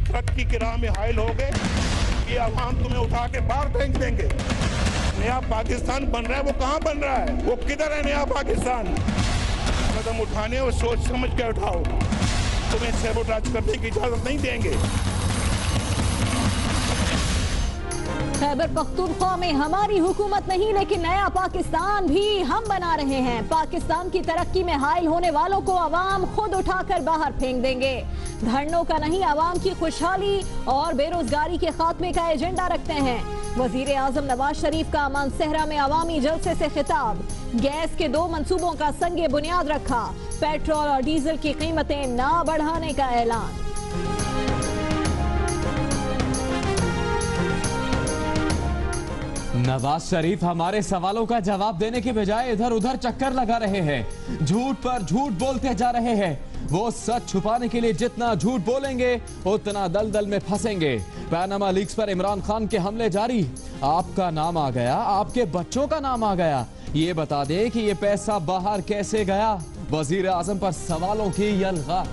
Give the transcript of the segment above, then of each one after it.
तरक्की की राह में हायल हो गए, ये अवाम तुम्हें उठा के बाहर फेंक देंगे। नया पाकिस्तान बन रहा है, वो कहाँ बन रहा है, वो किधर है नया पाकिस्तान? कदम उठाने और सोच समझ के उठाओ, तुम्हें सैबोटाज करने की इजाजत नहीं देंगे। खैबर पख्तूनख्वा में हमारी हुकूमत नहीं, लेकिन नया पाकिस्तान भी हम बना रहे हैं। पाकिस्तान की तरक्की में हायल होने वालों को अवाम खुद उठाकर बाहर फेंक देंगे। धरनों का नहीं, अवाम की खुशहाली और बेरोजगारी के खात्मे का एजेंडा रखते हैं। वजीर आजम नवाज शरीफ का मानसहरा में अवामी जलसे से खिताब। गैस के 2 मंसूबों का संगे बुनियाद रखा। पेट्रोल और डीजल की कीमतें ना बढ़ाने का ऐलान। नवाज शरीफ हमारे सवालों का जवाब देने के बजाय इधर उधर चक्कर लगा रहे हैं, झूठ पर झूठ बोलते जा रहे हैं। वो सच छुपाने के लिए जितना झूठ बोलेंगे उतना दलदल में फंसेंगे। पैनामा लीक्स पर इमरान खान के हमले जारी। आपका नाम आ गया, आपके बच्चों का नाम आ गया। ये बता दें कि ये पैसा बाहर कैसे गया। वजीर आजम पर सवालों की यलगा।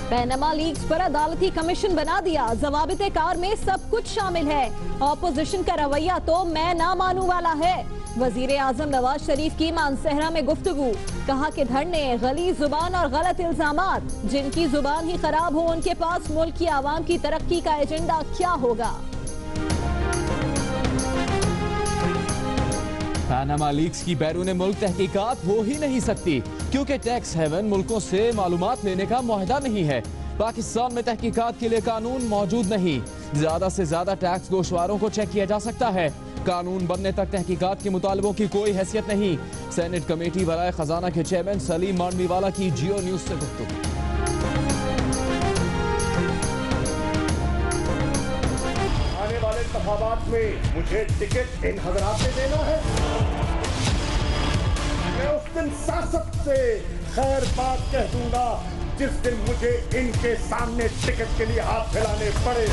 पैनामा लीक्स पर अदालती कमीशन बना दिया। ज़वाबिते कार में सब कुछ शामिल है। ऑपोजिशन का रवैया तो मैं ना मानू वाला है। वजीर आजम नवाज शरीफ की मानसहरा में गुफ्तगू। कहा कि धरने, गलीज़ जुबान और गलत इल्जामात, जिनकी जुबान ही खराब हो उनके पास मुल्क की आवाम की तरक्की का एजेंडा क्या होगा। पैनामा लीक्स की बैरून मुल्क तहकीकात हो ही नहीं सकती, क्योंकि टैक्स हेवन मुल्कों से मालूमात लेने का मुआहदा नहीं है। पाकिस्तान में तहकीकात के लिए कानून मौजूद नहीं। ज्यादा से ज्यादा टैक्स गोशवारों को चेक किया जा सकता है। कानून बनने तक तहकीकात के मुतालबों की कोई हैसियत नहीं। सेनेट कमेटी बराए खजाना के चेयरमैन सलीम मांडवीवाला की जियो न्यूज से गुफ्तगू। आने वाले इंतखाबात में मुझे टिकट इन हजरात से देना है। मैं उस दिन सियासत से खैर बात कह दूंगा जिस दिन मुझे इनके सामने टिकट के लिए हाथ फैलाने पड़े।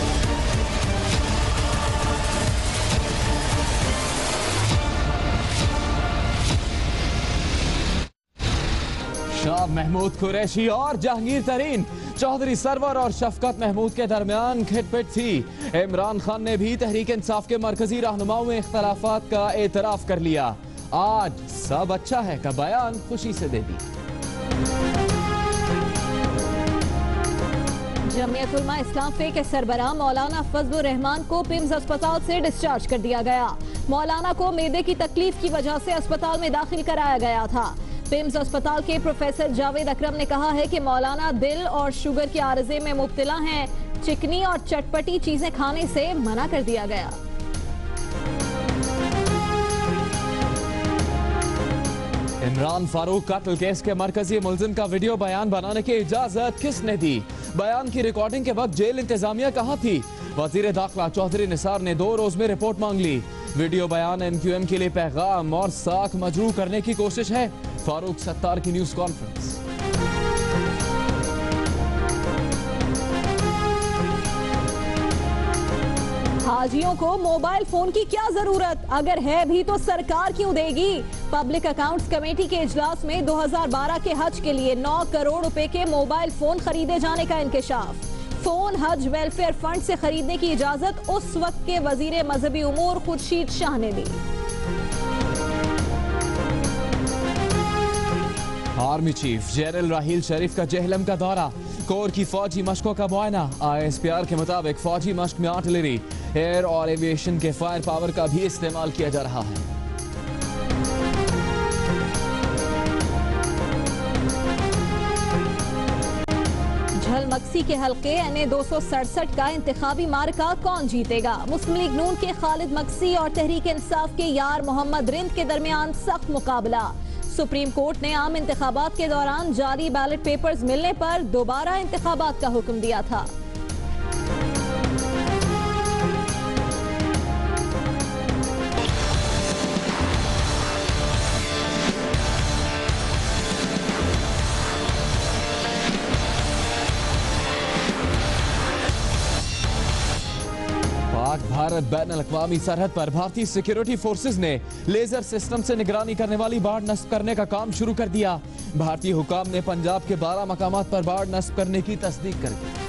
शाह महमूद कुरैशी और जहांगीर तरीन, चौधरी सरवर और शफकत महमूद के दरमियान खिटपिट थी। इमरान खान ने भी तहरीक इंसाफ के मरकजी रहनुमाओं में इख्तलाफात का एतराफ कर लिया। आज सब अच्छा है का बयान खुशी से दे दी। जमीयत उलमा इस्लाम के सरबराह मौलाना फजलुर रहमान को पिम्स अस्पताल से डिस्चार्ज कर दिया गया। मौलाना को मेदे की तकलीफ की वजह से अस्पताल में दाखिल कराया गया था। पिम्स अस्पताल के प्रोफेसर जावेद अकरम ने कहा है कि मौलाना दिल और शुगर के आर्जे में मुब्तला हैं। चिकनी और चटपटी चीजें खाने से मना कर दिया गया। इमरान फारूक कत्ल केस के मरकजी मुलजिम का वीडियो बयान बनाने की इजाजत किसने दी? बयान की रिकॉर्डिंग के वक्त जेल इंतजामिया कहाँ थी? वजीर दाखिला चौधरी निसार ने 2 रोज में रिपोर्ट मांग ली। वीडियो बयान एमक्यूएम के लिए पैगाम और साख मजरू करने की कोशिश है। फारूक सत्तार की न्यूज कॉन्फ्रेंस। हाजियों को मोबाइल फोन की क्या जरूरत? अगर है भी तो सरकार क्यों देगी? पब्लिक अकाउंट्स कमेटी के इजलास में 2012 के हज के लिए 9 करोड़ रुपए के मोबाइल फोन खरीदे जाने का इंकशाफ। फोन हज वेलफेयर फंड से खरीदने की इजाजत उस वक्त के वजीर मजहबी उमूर खुर्शीद शाह ने दी। आर्मी चीफ जनरल राहील शरीफ का जेहलम का दौरा। कोर की फौजी मशकों का मुआयना। ISPR के मुताबिक फौजी मश्क में आर्टिलरी, एयर और एविएशन के फायर पावर का भी इस्तेमाल किया जा रहा है। झलमक्सी के हल्के NA 267 का इंतखाबी मार्का कौन जीतेगा? मुस्लिम लीग नून के खालिद मक्सी और तहरीक इंसाफ के यार मोहम्मद रिंद के दरमियान सख्त मुकाबला। सुप्रीम कोर्ट ने आम इंतखाबात के दौरान जाली बैलेट पेपर्स मिलने पर दोबारा इंतखाबात का हुक्म दिया था। पाक भारत भारत बैन अल-अक़वामी सरहद पर भारतीय सिक्योरिटी फोर्सेज ने लेजर सिस्टम से निगरानी करने वाली बाढ़ नस्ब करने का काम शुरू कर दिया। भारतीय हुकाम ने पंजाब के 12 मकामात पर बाढ़ नस्ब करने की तस्दीक कर दी।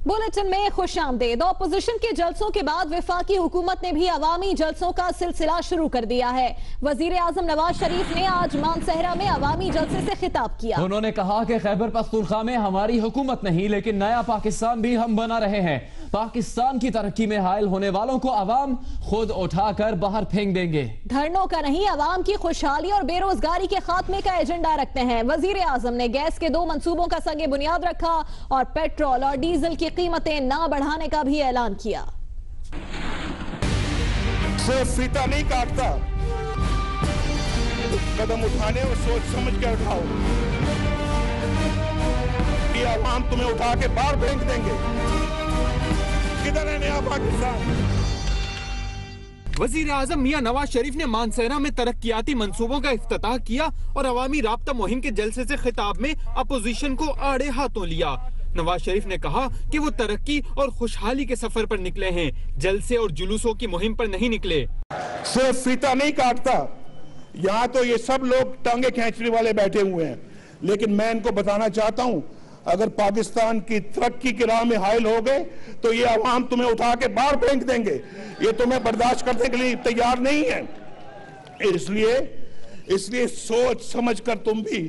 बुलेटिन में खुशामदीद। ऑपोजिशन के जलसों के बाद वफाकी हुकूमत ने भी अवामी जलसों का सिलसिला शुरू कर दिया है। वजीर आजम नवाज शरीफ ने आज मानसहरा में अवामी जलसे से खिताब किया। उन्होंने कहा कि खैबर पख्तूनख्वा में हमारी हुकूमत नहीं लेकिन नया पाकिस्तान भी हम बना रहे हैं। पाकिस्तान की तरक्की में हायल होने वालों को अवाम खुद उठाकर बाहर फेंक देंगे। धरनों का नहीं, अवाम की खुशहाली और बेरोजगारी के खात्मे का एजेंडा रखते हैं। वजीर आजम ने गैस के 2 मंसूबों का संगे बुनियाद रखा और पेट्रोल और डीजल की कीमतें ना बढ़ाने का भी ऐलान किया। सिर्फ फीता नहीं काटता, कदम उठाने और सोच समझ कर उठाओ कि अवाम तुम्हें उठा के बाहर फेंक देंगे। किधर है नया पाकिस्तान? वजीर आजम मियां नवाज शरीफ ने मानसहरा में तरक्कियाती मंसूबों का इफ्तिताह किया और अवामी राब्ता मुहिम के जलसे से खिताब में अपोजिशन को आड़े हाथों लिया। नवाज शरीफ ने कहा कि वो तरक्की और खुशहाली के सफर पर निकले हैं, जलसे और जुलूसों की मुहिम पर नहीं निकले। सिर्फ फीता नहीं काटता, यहाँ तो ये सब लोग टांगे खींचने वाले बैठे हुए हैं, लेकिन मैं इनको बताना चाहता हूँ अगर पाकिस्तान की तरक्की की राह में हायल हो गए तो ये अवाम तुम्हें उठा के बाहर फेंक देंगे। ये तुम्हें बर्दाश्त करने के लिए तैयार नहीं है। इसलिए सोच समझ कर तुम भी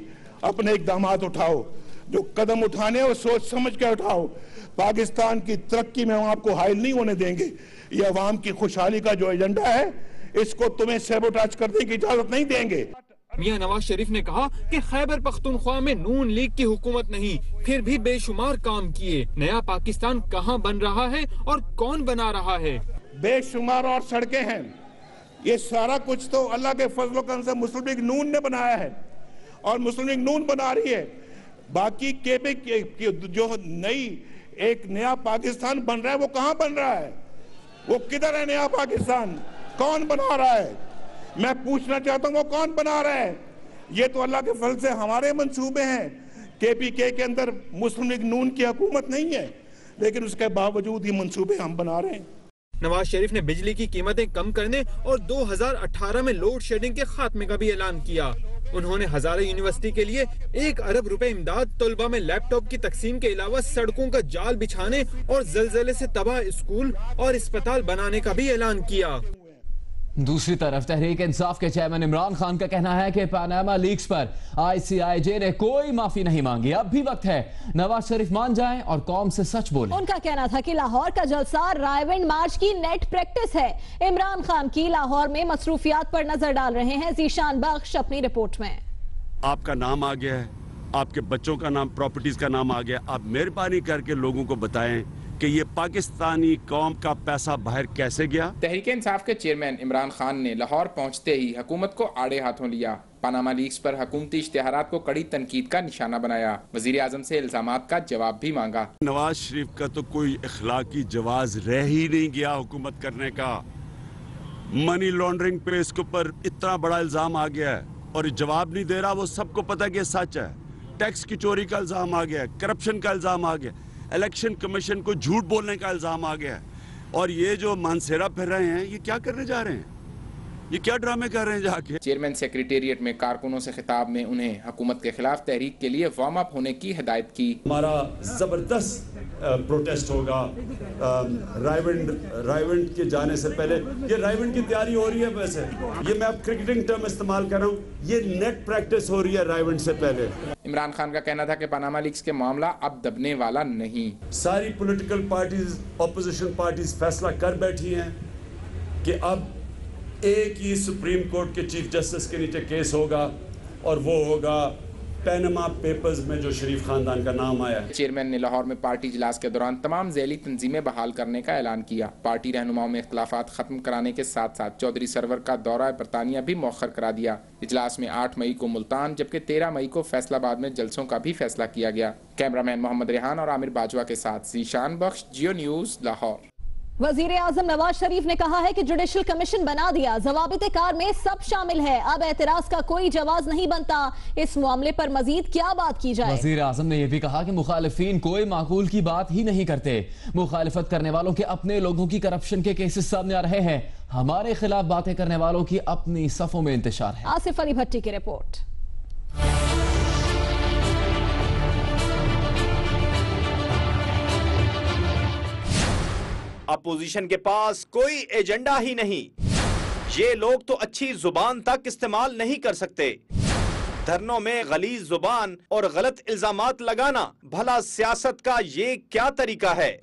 अपने इक़दामात उठाओ, जो कदम उठाने और सोच समझ कर उठाओ। पाकिस्तान की तरक्की में हम आपको हायल नहीं होने देंगे। ये अवाम की खुशहाली का जो एजेंडा है इसको तुम्हें सैबोटाज करने की इजाजत नहीं देंगे। मियां नवाज शरीफ ने कहा कि खैबर पख्तूनख्वा में नून लीग की हुकूमत नहीं, फिर भी बेशुमार काम किए। नया पाकिस्तान कहां बन रहा है और कौन बना रहा है? बेशुमार और सड़कें हैं। ये सारा कुछ तो अल्लाह के फजल करम से मुस्लिम लीग नून ने बनाया है और मुस्लिम लीग नून बना रही है। बाकी के जो नई एक नया पाकिस्तान बन रहा है वो कहां बन रहा है? वो किधर है नया पाकिस्तान? कौन बना रहा है? मैं पूछना चाहता हूं वो कौन बना रहा है? ये तो अल्लाह के फजल से हमारे मंसूबे हैं। केपीके के अंदर मुस्लिम लीग नून की हुकूमत नहीं है, लेकिन उसके बावजूद ये मंसूबे हम बना रहे हैं। नवाज शरीफ ने बिजली की कीमतें कम करने और 2018 में लोड शेडिंग के खात्मे का भी ऐलान किया। उन्होंने हजारे यूनिवर्सिटी के लिए 1 अरब रुपए इमदाद, तलबा में लैपटॉप की तकसीम के अलावा सड़कों का जाल बिछाने और जलजले से तबाह स्कूल और अस्पताल बनाने का भी ऐलान किया। दूसरी तरफ तहरीक इंसाफ के चेयरमैन इमरान खान का कहना है कि पनामा लीक्स पर ICIJ ने कोई माफी नहीं मांगी। अब भी वक्त है नवाज शरीफ मान जाएं और कौम से सच बोलें। उनका कहना था कि लाहौर का जलसा रायविंड मार्च की नेट प्रैक्टिस है। इमरान खान की लाहौर में मसरूफियात पर नजर डाल रहे हैं ज़ीशान बख्श अपनी रिपोर्ट में। आपका नाम आ गया है, आपके बच्चों का नाम, प्रॉपर्टीज का नाम आ गया। आप मेहरबानी करके लोगों को बताएं कि ये पाकिस्तानी कौम का पैसा बाहर कैसे गया। तहरीक इंसाफ के चेयरमैन इमरान खान ने लाहौर पहुंचते ही हुकूमत को आड़े हाथों लिया। पनामा लीक्स पर हुकूमती इश्तिहारात को कड़ी तनकीद का निशाना बनाया। वजीर आजम से इल्जामात का जवाब भी मांगा। नवाज शरीफ का तो कोई इखलाकी जवाज रह ही नहीं गया हुकूमत करने का। मनी लॉन्ड्रिंग पे इसके ऊपर इतना बड़ा इल्जाम आ गया है और जवाब नहीं दे रहा। वो सबको पता है कि सच है। टैक्स की चोरी का इल्जाम आ गया, करप्शन का इल्जाम आ गया, इलेक्शन कमीशन को झूठ बोलने का इल्जाम आ गया। और ये जो मानसेरा फिर रहे हैं, ये क्या करने जा रहे हैं? ये क्या ड्रामे कर रहे हैं जाके? चेयरमैन सेक्रेटेरिएट में कारकुनों से खिताब में उन्हें हुकूमत के खिलाफ तहरीक के लिए वार्म अप होने की हिदायत की। हमारा जबरदस्त प्रोटेस्ट होगा रायविंड के जाने से पहले। ये रायविंड की तैयारी हो रही है। वैसे ये मैं अब क्रिकेटिंग टर्म इस्तेमाल कर रहा हूँ, ये नेट प्रैक्टिस हो रही है रायविंड से पहले। इमरान खान का कहना था कि पनामा लीक्स के मामला अब दबने वाला नहीं। सारी पॉलिटिकल पार्टीज, ऑपोजिशन पार्टीज फैसला कर बैठी हैं कि अब एक ही सुप्रीम कोर्ट के चीफ जस्टिस के नीचे केस होगा और वो होगा पनामा पेपर्स में जो शरीफ खानदान का नाम आया। चेयरमैन ने लाहौर में पार्टी इजलास के दौरान तमाम झैली तंजीमें बहाल करने का ऐलान किया। पार्टी रहनुमाओं में इख्तलाफात खत्म कराने के साथ साथ चौधरी सरवर का दौरा बरतानिया भी मौखर करा दिया। इजलास में 8 मई को मुल्तान जबकि 13 मई को फैसलाबाद में जलसों का भी फैसला किया गया। कैमरामैन मोहम्मद रेहान और आमिर बाजवा के साथ ज़ीशान बख्श, जियो न्यूज़, लाहौर। वजीर आजम नवाज शरीफ ने कहा है कि जुडिशल कमीशन बना दिया, ज़वाबिते कार में सब शामिल है, अब एतराज का कोई जवाब नहीं बनता। इस मामले पर मजीद क्या बात की जाए? वजीर आजम ने यह भी कहा कि मुखालिफिन कोई माकूल की बात ही नहीं करते। मुखालिफत करने वालों के अपने लोगों की करप्शन के केसेस सामने आ रहे हैं, हमारे खिलाफ बातें करने वालों की अपनी सफों में इंतशार है। आसिफ अली भट्टी की रिपोर्ट। अपोजिशन के पास कोई एजेंडा ही नहीं, ये लोग तो अच्छी जुबान तक इस्तेमाल नहीं कर सकते। धरनों में गलीज जुबान और गलत इल्जामात लगाना, भला सियासत का ये क्या तरीका है?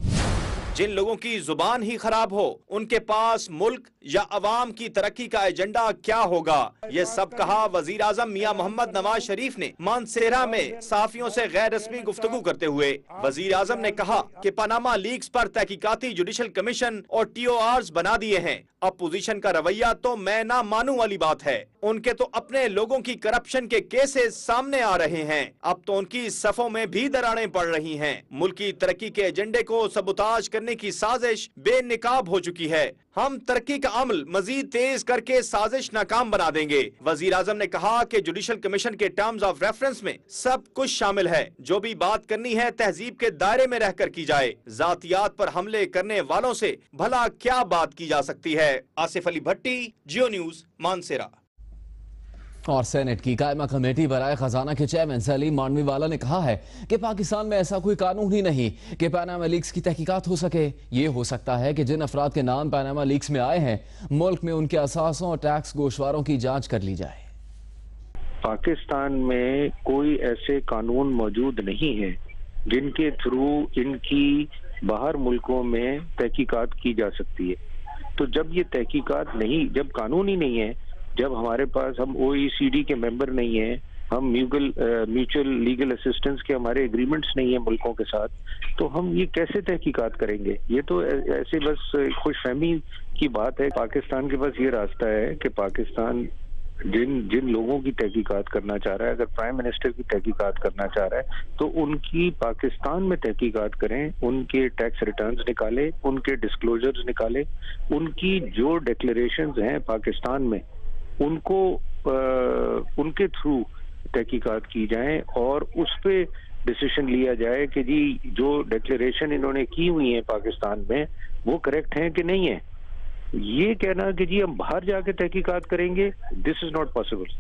जिन लोगों की जुबान ही खराब हो, उनके पास मुल्क या अवाम की तरक्की का एजेंडा क्या होगा? ये सब कहा वजीर आजम मियां मोहम्मद नवाज शरीफ ने मानसेरा में सहाफियों से गैर रस्मी गुफ्तगू करते हुए। वजीर आजम ने कहा कि पनामा लीक्स पर तहकीकाती जुडिशल कमीशन और TORs बना दिए हैं। अपोजिशन का रवैया तो मैं ना मानूं वाली बात है। उनके तो अपने लोगों की करप्शन के केसेस सामने आ रहे हैं, अब तो उनकी सफों में भी दरारें पड़ रही हैं। मुल्क की तरक्की के एजेंडे को सबुताज करने की साजिश बेनकाब हो चुकी है। हम तरक्की का अमल मजीद तेज करके साजिश नाकाम बना देंगे। वजीर आजम ने कहा कि जुडिशल कमीशन के टर्म्स ऑफ रेफरेंस में सब कुछ शामिल है, जो भी बात करनी है तहजीब के दायरे में रहकर की जाए। जातियात पर हमले करने वालों से भला क्या बात की जा सकती है? आसिफ अली भट्टी, जियो न्यूज, मानसेरा। और सेनेट की कायमा कमेटी बराए खजाना के चेयरमैन सलीम मांडवीवाला ने कहा है कि पाकिस्तान में ऐसा कोई कानून ही नहीं कि पनामा लीक्स की तहकीकात हो सके। ये हो सकता है कि जिन अफराद के नाम पनामा लीक्स में आए हैं, मुल्क में उनके असासों और टैक्स गोशवारों की जांच कर ली जाए। पाकिस्तान में कोई ऐसे कानून मौजूद नहीं है जिनके थ्रू इनकी बाहर मुल्कों में तहकीकात की जा सकती है। तो जब ये तहकीकात नहीं, जब कानून ही नहीं है, जब हमारे पास हम OECD के मेंबर नहीं है, हम म्यूचुअल लीगल असिस्टेंस के हमारे एग्रीमेंट्स नहीं है मुल्कों के साथ, तो हम ये कैसे तहकीकात करेंगे? ये तो ऐसे बस खुशफहमी की बात है। पाकिस्तान के पास ये रास्ता है कि पाकिस्तान जिन लोगों की तहकीकात करना चाह रहा है, अगर प्राइम मिनिस्टर की तहकीकात करना चाह रहा है तो उनकी पाकिस्तान में तहकीकात करें, उनके टैक्स रिटर्न्स निकाले, उनके डिस्क्लोजर्स निकाले, उनकी जो डिक्लेरेशंस हैं पाकिस्तान में उनको उनके थ्रू तहकीकात की जाए और उस पे डिसीजन लिया जाए कि जी जो डिक्लेरेशन इन्होंने की हुई है पाकिस्तान में वो करेक्ट है कि नहीं है। ये कहना कि जी हम बाहर जाके तहकीकात करेंगे, this is not possible.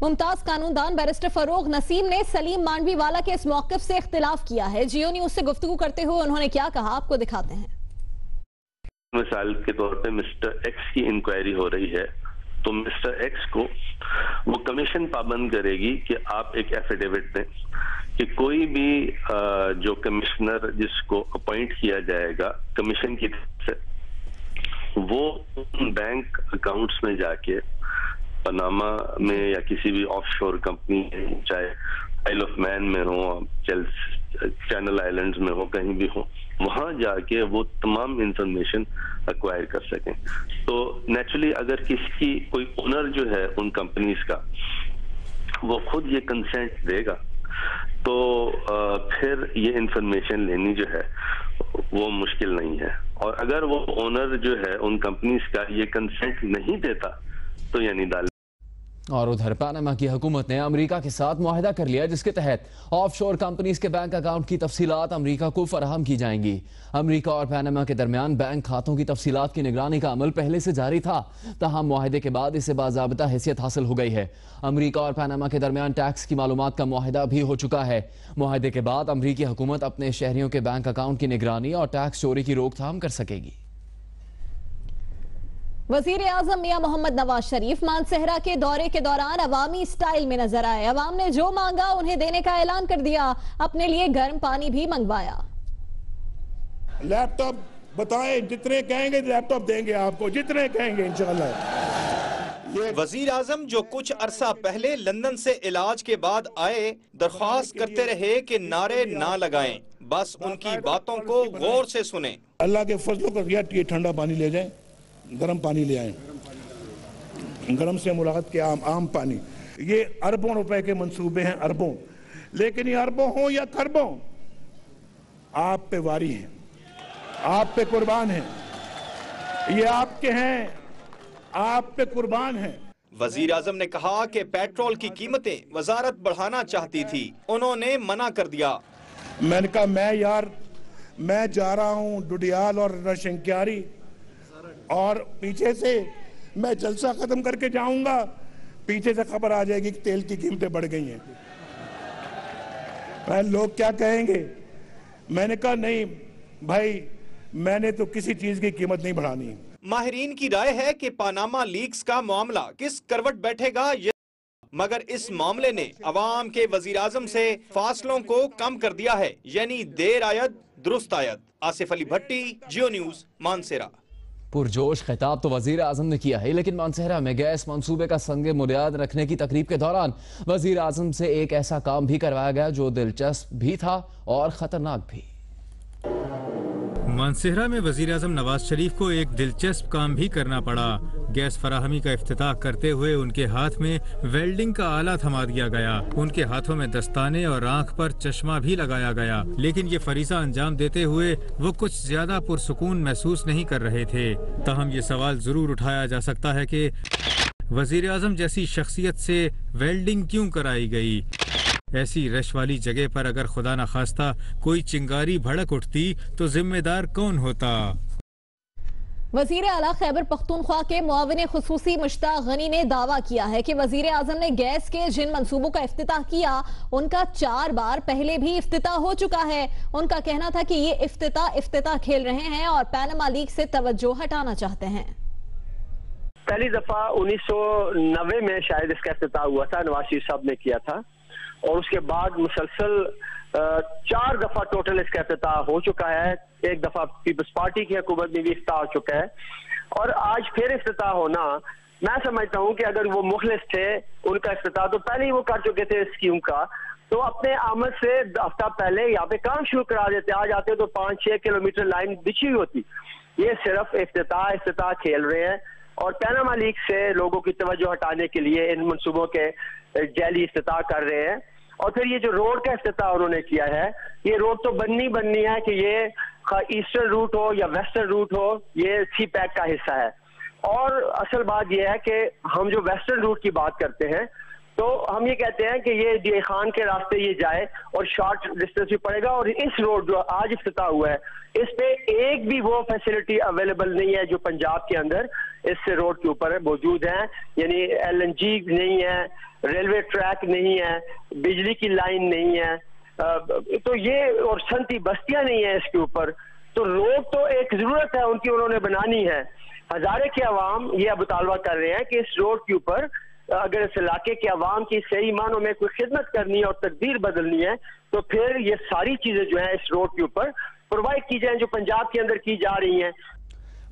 Mumtaz कानूनदान बैरिस्टर फरोग नसीम ने सलीम मांडवीवाला के इस मौक़िफ़ से इख्तिलाफ किया है। जियो न्यूज से गुफ्तगू करते हुए उन्होंने क्या कहा, आपको दिखाते हैं। मिसाल के तौर पे मिस्टर एक्स की इंक्वायरी हो रही है, तो मिस्टर एक्स को वो कमीशन पाबंद करेगी कि आप एक एफिडेविट दें कि कोई भी जो कमिश्नर जिसको अपॉइंट किया जाएगा कमीशन की तरफ से, वो बैंक अकाउंट्स में जाके पनामा में या किसी भी ऑफशोर कंपनी, चाहे आइल ऑफ मैन में हो, चैनल आइलैंड्स में हो, कहीं भी हो, वहां जाके वो तमाम इंफॉर्मेशन एक्वायर कर सकें। तो नेचुरली अगर किसी कोई ओनर जो है उन कंपनीज का वो खुद ये कंसेंट देगा तो फिर ये इंफॉर्मेशन लेनी जो है वो मुश्किल नहीं है। और अगर वो ओनर जो है उन कंपनीज का ये कंसेंट नहीं देता तो यानी दाल। और उधर पनामा की हुकूमत ने अमेरिका के साथ मुआहदा कर लिया, जिसके तहत ऑफशोर कंपनीज के बैंक अकाउंट की तफसीलात अमेरिका को फराहम की जाएंगी। अमेरिका और पनामा के दरमियान बैंक खातों की तफसीलात की निगरानी का अमल पहले से जारी था, तहम मुआहदे के बाद इसे बाज़ाबिता हैसियत हासिल हो गई है। अमेरिका और पनामा के दरमियान टैक्स की मालूमात का मुआहदा भी हो चुका है। मुआहदे के बाद अमेरिकी हुकूमत अपने शहरियों के बैंक अकाउंट की निगरानी और टैक्स चोरी की रोकथाम कर सकेगी। वजीर आजम मियां मोहम्मद नवाज शरीफ मानसेहरा के दौरे के दौरान अवामी स्टाइल में नजर आए। अवाम ने जो मांगा उन्हें देने का ऐलान कर दिया, अपने लिए गर्म पानी भी मंगवाया। लैपटॉप बताएं, जितने कहेंगे लैपटॉप देंगे आपको, जितने कहेंगे इंशाल्लाह। वजीर आजम जो कुछ अरसा पहले लंदन से इलाज के बाद आए, दरख्वास्त करते रहे कि नारे ना लगाएं, बस उनकी बातों को गौर से सुने। अल्लाह के फजलों का ये ठंडा पानी ले जाएं, गर्म पानी ले आए, गर्म से मुराद के आम पानी। ये अरबों रुपए के मंसूबे हैं, अरबों, लेकिन ये अरबों हो या खरबों, आप पे वारी है, आप पे कुर्बान है। ये आपके हैं, आप पे कुर्बान हैं। वजीर आजम ने कहा कि पेट्रोल की कीमतें वजारत बढ़ाना चाहती थी, उन्होंने मना कर दिया। मैंने कहा मैं जा रहा हूं डुडियाल और रशंक्यारी, और पीछे से मैं जलसा खत्म करके जाऊंगा, पीछे से खबर आ जाएगी कि तेल की कीमतें बढ़ गई हैं। लोग क्या कहेंगे? मैंने कहा नहीं भाई, मैंने तो किसी चीज की कीमत नहीं बढ़ानी। माहिरीन की राय है कि पानामा लीक्स का मामला किस करवट बैठेगा, मगर इस मामले ने अवाम के वजीर आजम से फासलों को कम कर दिया है, यानी देर आयत दुरुस्त आयत। आसिफ अली भट्टी, जियो न्यूज, मानसेरा। पुरजोश खिताब तो वजीर आजम ने किया है, लेकिन मानसेरा में गैस मंसूबे का संगे बुनियाद रखने की तकरीब के दौरान वजीर आजम से एक ऐसा काम भी करवाया गया जो दिलचस्प भी था और खतरनाक भी। मानसेरा में वजीर आजम नवाज शरीफ को एक दिलचस्प काम भी करना पड़ा। गैस फराहमी का इफ्तिताह करते हुए उनके हाथ में वेल्डिंग का आला थमा दिया गया। उनके हाथों में दस्ताने और आंख पर चश्मा भी लगाया गया, लेकिन ये फरीजा अंजाम देते हुए वो कुछ ज्यादा पुरसुकून महसूस नहीं कर रहे थे। ताहम ये सवाल जरूर उठाया जा सकता है कि वजीर आजम जैसी शख्सियत से वेल्डिंग क्यों कराई गई। ऐसी रश वाली जगह पर अगर खुदा न खास्ता कोई चिंगारी भड़क उठती तो जिम्मेदार कौन होता। वजीर आला खैबर पख्तूनख्वा के मुआविन खुसूसी मुश्ताक गनी ने दावा किया है कि वजीर आजम ने गैस के जिन मंसूबों का इफ्तिताह किया उनका 4 बार पहले भी इफ्तिताह हो चुका है। उनका कहना था कि ये इफ्तिताह खेल रहे हैं और पैनामा लीक से तवज्जो हटाना चाहते हैं। पहली दफा 1990 में शायद इसका इफ्तिताह हुआ था, नवाज शरीफ साहब ने किया था, और उसके बाद मुसलसल 4 दफा टोटल इसका इफ्तिताह हो चुका है। एक दफा पीपल्स पार्टी की हुकूमत में भी इफ्तिताह हो चुका है, और आज फिर इफ्तिताह होना, मैं समझता हूं कि अगर वो मुखलिस थे, उनका इफ्तिताह तो पहले ही वो कर चुके थे स्कीम का, तो अपने आमद से हफ्ता पहले यहाँ पे काम शुरू करा देते। आज आते तो 5-6 किलोमीटर लाइन बिछी हुई होती। ये सिर्फ इफ्तिताह खेल रहे हैं, और पैनामा लीक से लोगों की तवज्जो हटाने के लिए इन मंसूबों के जैली इफ्तिताह कर रहे हैं। और फिर ये जो रोड का इफ्तिताह उन्होंने किया है, ये रोड तो बननी है कि ये ईस्टर्न रूट हो या वेस्टर्न रूट हो, ये सी पैक का हिस्सा है। और असल बात ये है कि हम जो वेस्टर्न रूट की बात करते हैं, तो हम ये कहते हैं कि ये डी खान के रास्ते ये जाए और शॉर्ट डिस्टेंस भी पड़ेगा। और इस रोड जो आज इफ्तिताह हुआ है, इस पे एक भी वो फैसिलिटी अवेलेबल नहीं है जो पंजाब के अंदर इस रोड के ऊपर मौजूद है। यानी LNG नहीं है, रेलवे ट्रैक नहीं है, बिजली की लाइन नहीं है, तो ये और सनती बस्तियां नहीं है इसके ऊपर। तो रोड तो एक जरूरत है उनकी, उन्होंने बनानी है। हजारे के अवाम ये मुतालबा कर रहे हैं कि इस रोड के ऊपर अगर इस इलाके के अवाम की सही मानों में कोई खिदमत करनी है और तकदीर बदलनी है, तो फिर ये सारी चीजें जो है इस रोड के ऊपर प्रोवाइड की जाए जो पंजाब के अंदर की जा रही हैं।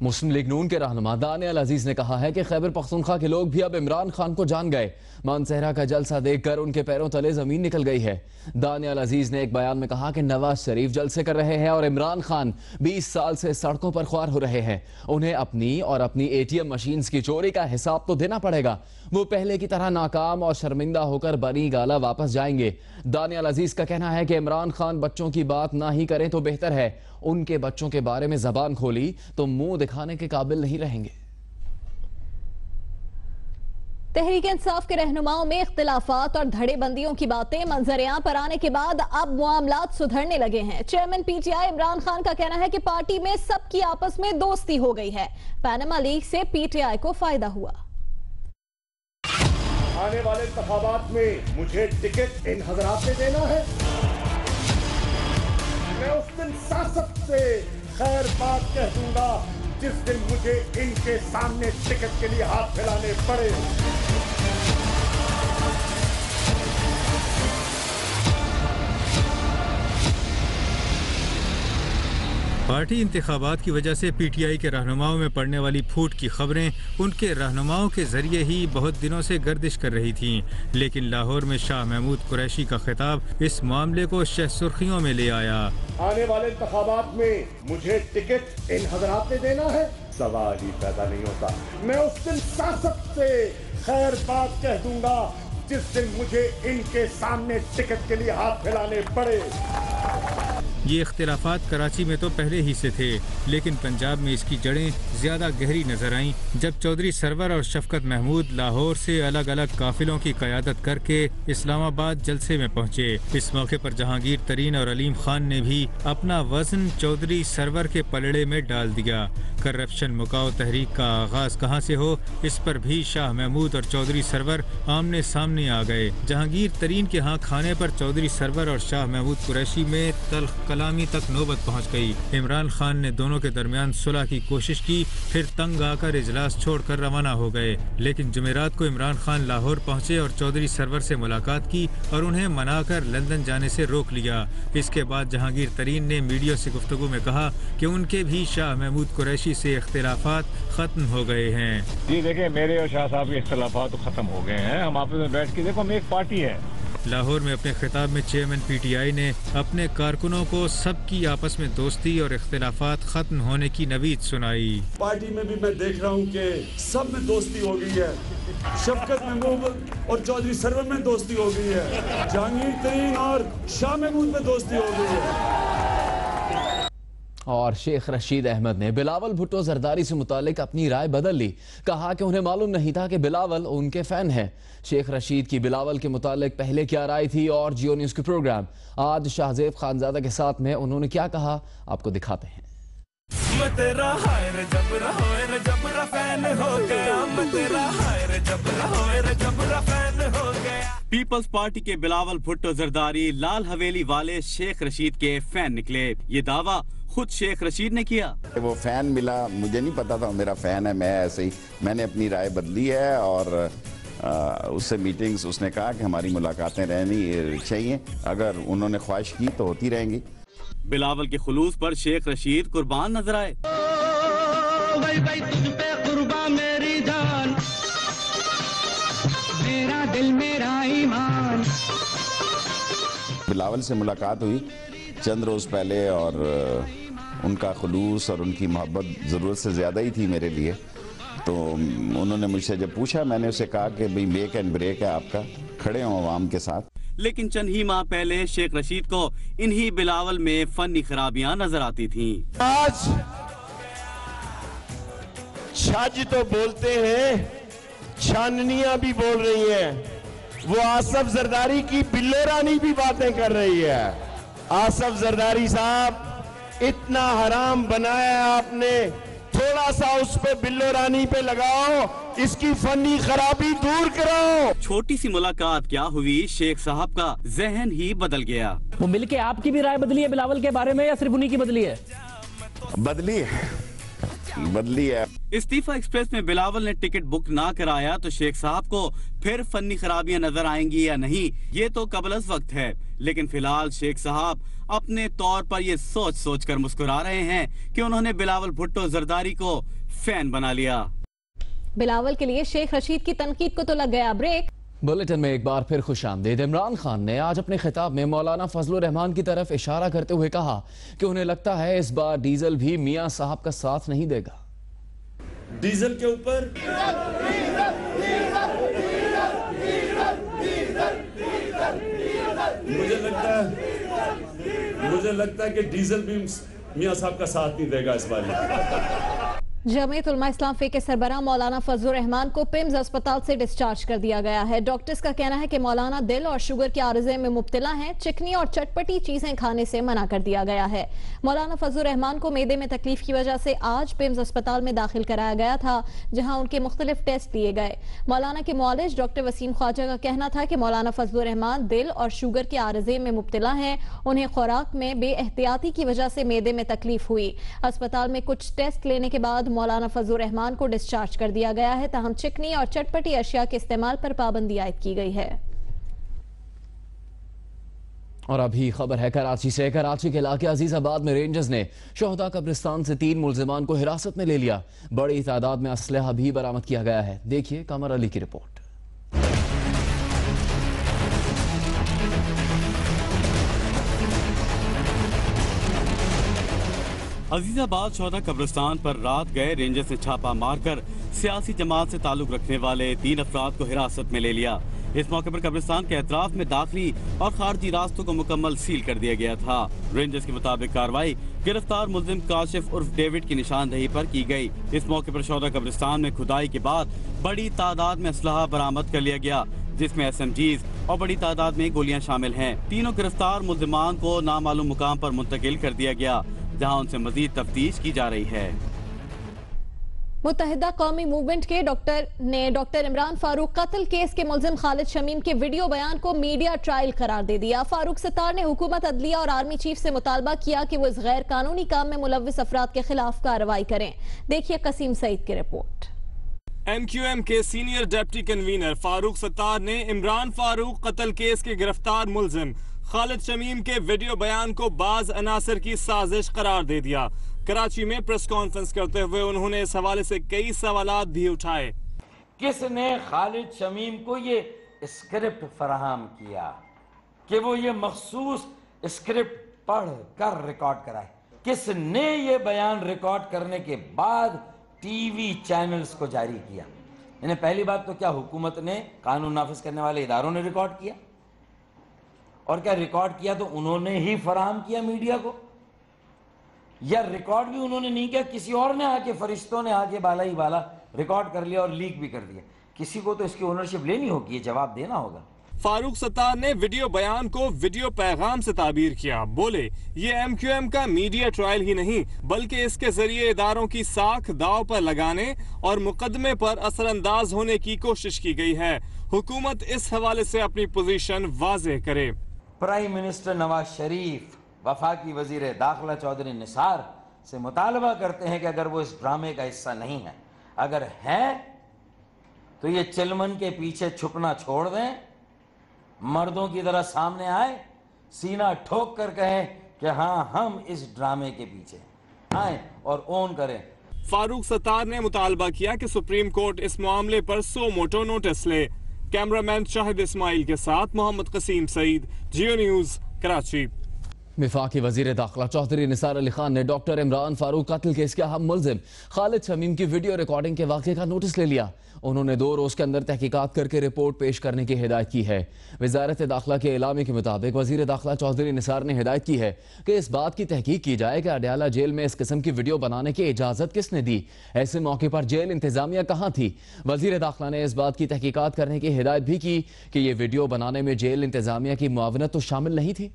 मुस्लिम लीग नून के रहनुमा दानियाल अजीज ने कहा है कि खैबर पख्तूनख्वा के लोग भी अब इमरान खान को जान गए। मानसेरा का जलसा देखकर उनके पैरों तले जमीन निकल गई है। दानियाल अजीज ने एक बयान में कहा कि नवाज शरीफ जलसे कर रहे हैं और इमरान खान 20 साल से सड़कों पर ख्वार हो रहे हैं। उन्हें अपनी और अपनी ATM मशीन्स की चोरी का हिसाब तो देना पड़ेगा। वो पहले की तरह नाकाम और शर्मिंदा होकर बनी गाला वापस जाएंगे। दानियाल अजीज का कहना है कि इमरान खान बच्चों की बात ना ही करें तो बेहतर है। उनके बच्चों के बारे में जबान खोली तो मुंह दिखाने के काबिल नहीं रहेंगे। तहरीक इंसाफ के रहनुमाओं में इख्तिलाफात और धड़ेबंदियों की बातें मंजर-ए-आम पर आने के बाद अब मामलात सुधरने लगे हैं। चेयरमैन PTI इमरान खान का कहना है कि पार्टी में सबकी आपस में दोस्ती हो गई है। पैनामा लीक से PTI को फायदा हुआ। आने वाले इंतखाबात में मुझे टिकट इन हजरात से देना है। मैं उस दिन सांसद से खैर बात कह दूंगा जिस दिन मुझे इनके सामने टिकट के लिए हाथ फैलाने पड़े। पार्टी इंतखाबात की वजह से PTI के रहनुमाओं में पड़ने वाली फूट की खबरें उनके रहनुमाओं के जरिए ही बहुत दिनों से गर्दिश कर रही थीं, लेकिन लाहौर में शाह महमूद कुरैशी का खिताब इस मामले को शह सुर्खियों में ले आया। आने वाले इंतखाबात में मुझे टिकट इन हजरात से देना है, सवाल ही पैदा नहीं होता। मैं उस दिन सांसद से खैर बात कह दूंगा जिस दिन मुझे इनके सामने टिकट के लिए हाथ फैलाने पड़े। ये इख्तिलाफात कराची में तो पहले ही से थे, लेकिन पंजाब में इसकी जड़ें ज्यादा गहरी नजर आईं जब चौधरी सरवर और शफकत महमूद लाहौर से अलग अलग काफिलों की क़यादत करके इस्लामाबाद जलसे में पहुँचे। इस मौके पर जहांगीर तरीन और अलीम खान ने भी अपना वजन चौधरी सरवर के पलड़े में डाल दिया। करप्शन मुकाओ तहरीक का आगाज कहाँ से हो, इस पर भी शाह महमूद और चौधरी सरवर आमने सामने आ गए। जहांगीर तरीन के यहाँ खाने पर चौधरी सरवर और शाह महमूद कुरैशी में तल्ख कलामी तक नौबत पहुँच गई। इमरान खान ने दोनों के दरमियान सुलह की कोशिश की, फिर तंग आकर इजलास छोड़कर रवाना हो गए। लेकिन जुमेरात को इमरान खान लाहौर पहुँचे और चौधरी सरवर से मुलाकात की और उन्हें मनाकर लंदन जाने से रोक लिया। इसके बाद जहांगीर तरीन ने मीडिया से गुफ्तगू में कहा कि उनके भी शाह महमूद कुरैशी से इख्तिलाफात खत्म हो गए हैं। जी देखिए, मेरे और शाह साहब के इख्तिलाफात तो खत्म हो गए हैं। हम आपस में बैठ के देखो, हम एक पार्टी है। लाहौर में अपने खिताब में चेयरमैन पीटीआई ने अपने कारकुनों को सबकी आपस में दोस्ती और इख्तिलाफात खत्म होने की नवीद सुनाई। पार्टी में भी मैं देख रहा हूँ कि सब में दोस्ती हो गई है। शफकत महमूद और चौधरी सरवर में दोस्ती हो गई है। जहांगीर तरीन और शाह महमूद में दोस्ती हो गई है। और शेख रशीद अहमद ने बिलावल भुट्टो जरदारी से मुतालिक अपनी राय बदल ली। कहा कि उन्हें मालूम नहीं था कि बिलावल उनके फैन हैं। शेख रशीद की बिलावल के मुतालिक पहले क्या राय थी और जियो न्यूज़ के प्रोग्राम आज शाहजेब खानजादा के साथ में उन्होंने क्या कहा, आपको दिखाते हैं। पीपल्स पार्टी के बिलावल भुट्टो जरदारी लाल हवेली वाले शेख रशीद के फैन निकले। ये दावा खुद शेख रशीद ने किया। वो फैन मिला, मुझे नहीं पता था मेरा फैन है। मैं ऐसे ही मैंने अपनी राय बदली है और उससे मीटिंग्स, उसने कहा कि हमारी मुलाकातें रहनी चाहिए, अगर उन्होंने ख्वाहिश की तो होती रहेंगी। बिलावल के खुलूस पर शेख रशीद कुर्बान नजर आए। तुझ पे कुर्बान मेरी जान, मेरा दिल मेरा ईमान। बिलावल से मुलाकात हुई चंद रोज पहले और उनका खुलूस और उनकी मोहब्बत ज़रूरत से ज़्यादा ही थी मेरे लिए। तो उन्होंने मुझसे जब पूछा, मैंने उसे कहा कि भाई मेक एंड ब्रेक है आपका, खड़े हों अवाम के साथ। लेकिन चंद ही माह पहले शेख रशीद को इन्हीं बिलावल में फनी खराबियां नजर आती थीं। आज छाज तो बोलते हैं, छाननियां भी बोल रही हैं। वो आसफ जरदारी की बिल्लो रानी भी बातें कर रही है। आसफ जरदारी साहब, इतना हराम बनाया आपने, थोड़ा सा उस पे बिल्लो रानी पे लगाओ, इसकी फनी खराबी दूर कराओ। छोटी सी मुलाकात क्या हुई, शेख साहब का जहन ही बदल गया। वो मिलके आपकी भी राय बदली है बिलावल के बारे में या सिर्फ उन्हीं की बदली है? बदली है। इस्तीफा एक्सप्रेस में बिलावल ने टिकट बुक ना कराया तो शेख साहब को फिर फनी खराबियां नजर आएंगी या नहीं, ये तो कबलस वक्त है। लेकिन फिलहाल शेख साहब अपने तौर पर ये सोच सोच कर मुस्कुरा रहे हैं कि उन्होंने बिलावल भुट्टो जरदारी को फैन बना लिया। बिलावल के लिए शेख रशीद की तनकीद को तो लग गया ब्रेक। बुलेटिन में एक बार फिर खुशामदीद। इमरान खान ने आज अपने खिताब में मौलाना फजलुर रहमान की तरफ इशारा करते हुए कहा कि उन्हें लगता है इस बार डीजल भी मियां साहब का साथ नहीं देगा। डीजल के ऊपर मुझे लगता है कि डीजल भी मियां साहब का साथ नहीं देगा इस बार। जमीयत उलमा इस्लाम फे के सरबराह मौलाना फजलुर रहमान को पिम्स अस्पताल से डिस्चार्ज कर दिया गया है। डॉक्टर्स का कहना है कि मौलाना दिल और शुगर के आर्जे में मुब्तला हैं। चिकनी और चटपटी चीजें खाने से मना कर दिया गया है। मौलाना फजलुर रहमान को मैदे में तकलीफ की वजह से आज पिम्स अस्पताल में दाखिल कराया गया था, जहां उनके मुख्तलिफ टेस्ट लिए गए। मौलाना के मुआलिज डॉक्टर वसीम ख्वाजा का कहना था कि मौलाना फजलुर रहमान दिल और शुगर के आर्जे में मुब्तला हैं। उन्हें खुराक में बेएहतियाती की वजह से मैदे में तकलीफ हुई। अस्पताल में कुछ टेस्ट लेने के बाद मौलाना फजलुर रहमान को डिस्चार्ज कर दिया गया है। ताहम चिकनी और चटपटी अशिया के इस्तेमाल पर पाबंदी आयद की गई है। और अभी खबर है कराची से। कराची के इलाके अजीजाबाद में रेंजर्स ने शोहदा कब्रिस्तान से 3 मुल्जिमान को हिरासत में ले लिया। बड़ी तादाद में असलहा भी बरामद किया गया है। देखिए कमर अली की रिपोर्ट। अजीजाबाद शोहदा कब्रिस्तान पर रात गए रेंजर्स ने छापा मारकर सियासी जमात से ताल्लुक रखने वाले 3 अफराद को हिरासत में ले लिया। इस मौके पर कब्रिस्तान के एतराफ में दाखिली और खारजी रास्तों को मुकम्मल सील कर दिया गया था। रेंजर्स के मुताबिक कार्रवाई गिरफ्तार मुल्जिम काशिफ उर्फ डेविड की निशानदेही पर की गई। इस मौके पर शौदा कब्रिस्तान में खुदाई के बाद बड़ी तादाद में असलहा बरामद कर लिया गया, जिसमें SMGs और बड़ी तादाद में गोलियां शामिल हैं। तीनों गिरफ्तार मुल्जिमान को नामालूम मुकाम पर मुंतकिल कर दिया गया, जहां उनसे मजीद तफ्तीश की जा रही है। मुत्तहिदा कौमी मूवमेंट के डॉक्टर इमरान फारूक कत्ल केस के मुल्जिम खालिद शमीम के वीडियो बयान को मीडिया ट्रायल करार दे दिया। फारूक सत्तार ने हुकूमत, अदलिया और आर्मी चीफ से मुतालबा किया कि वो इस गैर कानूनी काम में मुलव्विस अफराद के खिलाफ कार्रवाई करें। देखिए कसीम सईद की रिपोर्ट। MQM के senior deputy convener Farooq Sattar ने इमरान फारूक कत्ल केस के गिरफ्तार मुल्जिम खालिद शमीम के वीडियो बयान को बाज अनासर की साजिश करार दे दिया। कराची में प्रेस कॉन्फ्रेंस करते हुए उन्होंने इस हवाले से कई सवालात भी उठाए। किसने खालिद शमीम को ये स्क्रिप्ट फराहम किया कि वो ये मखसूस स्क्रिप्ट पढ़ कर रिकॉर्ड कराए? किसने ये बयान रिकॉर्ड करने के बाद टीवी चैनल्स को जारी किया? इन्हें पहली बात तो क्या हुकूमत ने, कानून नाफिज करने वाले इदारों ने रिकॉर्ड किया? और क्या रिकॉर्ड किया तो उन्होंने ही फराहम किया मीडिया को, या रिकॉर्ड भी उन्होंने नहीं किया, किसी और ने आके, फरिश्तों ने आके बाला ही बाला रिकॉर्ड कर लिया और लीक भी कर दिया? किसी को तो इसकी ओनरशिप लेनी होगी, जवाब देना होगा। फारूक सत्तार ने वीडियो बयान को वीडियो पैगाम से ताबीर किया। बोले, ये MQM का मीडिया ट्रायल ही नहीं बल्कि इसके जरिए इदारों की साख दाव पर लगाने और मुकदमे पर असरअंदाज होने की कोशिश की गई है। हुकूमत इस हवाले से अपनी पोजीशन वाज़ेह करे। प्राइम मिनिस्टर नवाज शरीफ वफाकी वजीर दाखिला चौधरी निसार से मुतालबा करते हैं कि अगर वो इस ड्रामे का हिस्सा नहीं है, अगर है तो ये चिलमन के पीछे छुपना छोड़ दें, मर्दों की तरह सामने आए, सीना ठोक कर कहें कि हाँ हम इस ड्रामे के पीछे आए और ओन करें। फारूक सत्तार ने मुतालबा किया कि सुप्रीम कोर्ट इस मामले पर सो मोटो नोटिस ले। कैमरामैन शाहिद इस्माइल के साथ मोहम्मद कसीम सईद, जियो न्यूज, कराची। वफाकी वजीर दाखिला चौधरी निसार अली खान ने डॉक्टर इमरान फारूक कत्ल केस के अहम मुल्जिम खालिद शमीम की वीडियो रिकॉर्डिंग के वाक़े का नोटिस ले लिया। उन्होंने 2 रोज के अंदर तहकीकात करके रिपोर्ट पेश करने की हिदायत की है। वजारत दाखिला के एलामे के मुताबिक वजीर दाखिला चौधरी निसार ने हिदायत की है कि इस बात की तहकीक की जाए कि अडयाला जेल में इस किस्म की वीडियो बनाने की इजाजत किसने दी, ऐसे मौके पर जेल इंतजामिया कहाँ थी। वजीर दाखिला ने इस बात की तहकीकात करने की हिदायत भी की कि ये वीडियो बनाने में जेल इंतजामिया की मुआवनत तो शामिल नहीं थी।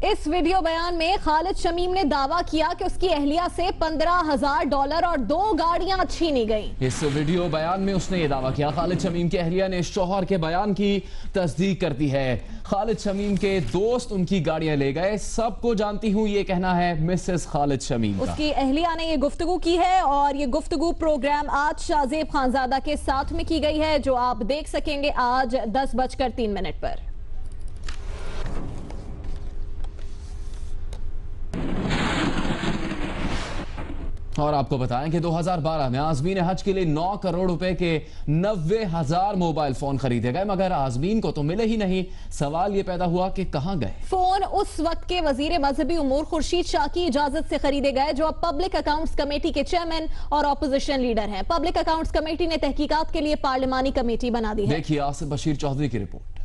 इस वीडियो बयान में खालिद शमीम ने दावा किया कि उसकी अहलिया से $15,000 और 2 गाड़ियां छीनी गईं। इस वीडियो बयान में उसने ये दावा किया। खालिद शमीम की अहलिया ने शौहर के बयान की तस्दीक करती है। खालिद शमीम के दोस्त उनकी गाड़ियां ले गए, सबको जानती हूं, ये कहना है मिसेस खालिद शमीम का। उसकी अहलिया ने ये गुफ्तगू की है और ये गुफ्तगू प्रोग्राम आज शाहजेब खानजादा के साथ में की गई है, जो आप देख सकेंगे आज 10:03 पर। और आपको बताएं कि 2012 में आजमीन हज के लिए 9 करोड़ रुपए के 90,000 मोबाइल फोन खरीदे गए, मगर आजमीन को तो मिले ही नहीं। सवाल ये पैदा हुआ कि कहां गए फोन। उस वक्त के वजीर मजहबी उमूर खुर्शीद शाह की इजाजत से खरीदे गए, जो अब पब्लिक अकाउंट्स कमेटी के चेयरमैन और ऑपोजिशन लीडर हैं। पब्लिक अकाउंट्स कमेटी ने तहकीकात के लिए पार्लिमानी कमेटी बना दी है। देखिए आसिफ बशीर चौधरी की रिपोर्ट।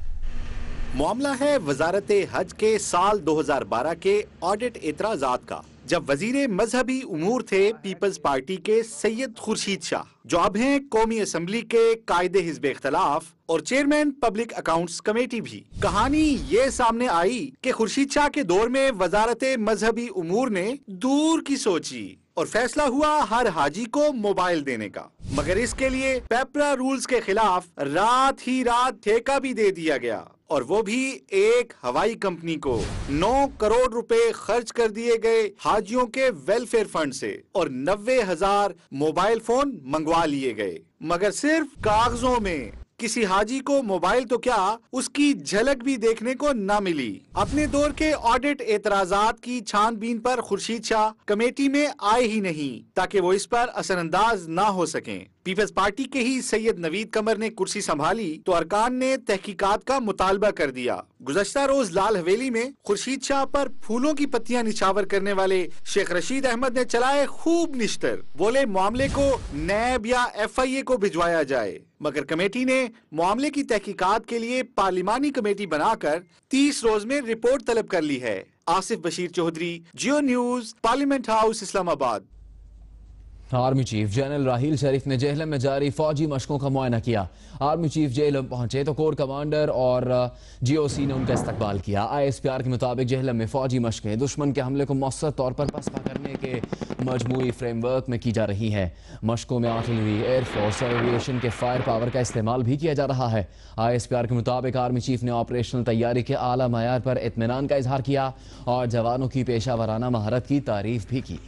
मामला है वजारत हज के साल 2012 के ऑडिट एतराजात का, जब वजीर मजहबी उमूर थे पीपल्स पार्टी के सैयद खुर्शीद शाह, जो अब हैं कौमी असम्बली के कायदे हिज़्ब इख्तलाफ और चेयरमैन पब्लिक अकाउंट्स कमेटी भी। कहानी ये सामने आई कि खुर्शीद शाह के दौर में वजारत मजहबी उमूर ने दूर की सोची और फैसला हुआ हर हाजी को मोबाइल देने का, मगर इसके लिए पेपरा रूल्स के खिलाफ रात ही रात ठेका भी दे दिया गया, और वो भी एक हवाई कंपनी को। 9 करोड़ रुपए खर्च कर दिए गए हाजियों के वेलफेयर फंड से और 90,000 मोबाइल फोन मंगवा लिए गए, मगर सिर्फ कागजों में। किसी हाजी को मोबाइल तो क्या, उसकी झलक भी देखने को न मिली। अपने दौर के ऑडिट एतराजात की छानबीन पर खुर्शीद शाह कमेटी में आए ही नहीं, ताकि वो इस पर असरअंदाज ना हो सकें। पीपल्स पार्टी के ही सैयद नवीद कमर ने कुर्सी संभाली तो अरकान ने तहकीकात का मुतालबा कर दिया। गुज़श्ता रोज लाल हवेली में खुर्शीद शाह पर फूलों की पत्तियां निछावर करने वाले शेख रशीद अहमद ने चलाए खूब निश्तर। बोले मामले को नैब या FIA को भिजवाया जाए, मगर कमेटी ने मामले की तहकीकात के लिए पार्लिमानी कमेटी बनाकर 30 रोज में रिपोर्ट तलब कर ली है। Asif Bashir Chaudhry, Geo news, parliament house, Islamabad. Army chief general Raheel Sharif ने जेहलम में जारी फौजी मशकों का मुआयना किया। आर्मी चीफ जेहलम पहुंचे तो कोर कमांडर और GOC ने उनका इस्तकबाल किया। ISPR के मुताबिक जेहलम में फौजी मशकें दुश्मन के हमले को मौसर तौर पर पसपा करने के मजमूई फ्रेमवर्क में की जा रही है। मशकों में आर्टिलरी, एयरफोर्स और एविएशन के फायर पावर का इस्तेमाल भी किया जा रहा है। ISPR के मुताबिक आर्मी चीफ ने ऑपरेशनल तैयारी के आला मयार पर इत्मीनान का इजहार किया और जवानों की पेशा वराना महारत की तारीफ भी की।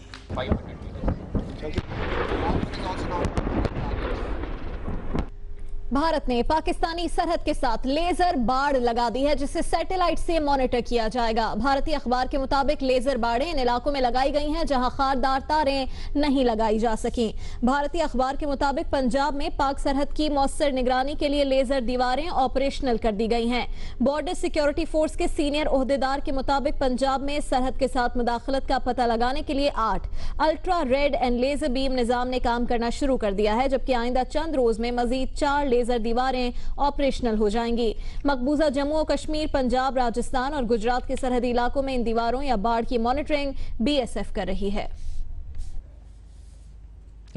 भारत ने पाकिस्तानी सरहद के साथ लेजर बाड़ लगा दी है, जिसे सैटेलाइट से मॉनिटर किया जाएगा। भारतीय अखबार के मुताबिक लेजर बाड़ें इन इलाकों में लगाई गई हैं जहां खारदार तारें नहीं लगाई जा सकी। भारतीय अखबार के मुताबिक पंजाब में पाक सरहद की मौसर निगरानी के लिए लेजर दीवारें ऑपरेशनल कर दी गई हैं। बॉर्डर सिक्योरिटी फोर्स के सीनियर ओहदेदार के मुताबिक पंजाब में सरहद के साथ मुदाखलत का पता लगाने के लिए 8 ultra red and laser beam निजाम ने काम करना शुरू कर दिया है, जबकि आइंदा चंद रोज में मजीद 4 लेजर दीवारें ऑपरेशनल हो जाएंगी। मकबूजा जम्मू और कश्मीर, पंजाब, राजस्थान और गुजरात के सरहदी इलाकों में इन दीवारों या बाढ़ की मॉनिटरिंग BSF कर रही है।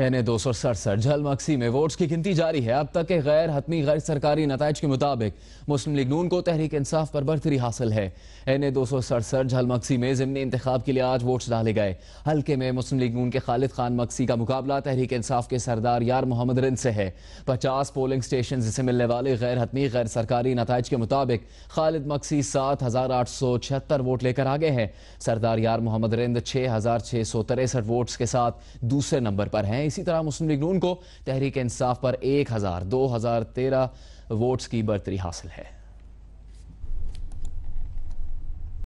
NA 267 झलमक्सी में वोट्स की गिनती जारी है। अब तक के गैर हतमी गैर सरकारी नताइज के मुताबिक मुस्लिम लीग नून को तहरीक इंसाफ पर बरतरी हासिल है। NA 267 झलमक्सी में ज़िमनी इंतखाब के लिए आज वोट्स डाले गए। हल्के में मुस्लिम लीग नून के खालिद खान मक्सी का मुकाबला तहरीक इंसाफ के सरदार यार मोहम्मद रिंद से है। 50 पोलिंग स्टेशन से मिलने वाले गैर हतमी गैर सरकारी नताइज के मुताबिक खालिद मक्सी 7,876 वोट लेकर आगे हैं। सरदार यार मोहम्मद रिंद 6,663 वोट्स के साथ दूसरे नंबर पर हैं। इसी तरह मुस्लिम लीग नून को तहरीक इंसाफ पर 1,213 वोट्स की बरतरी हासिल है।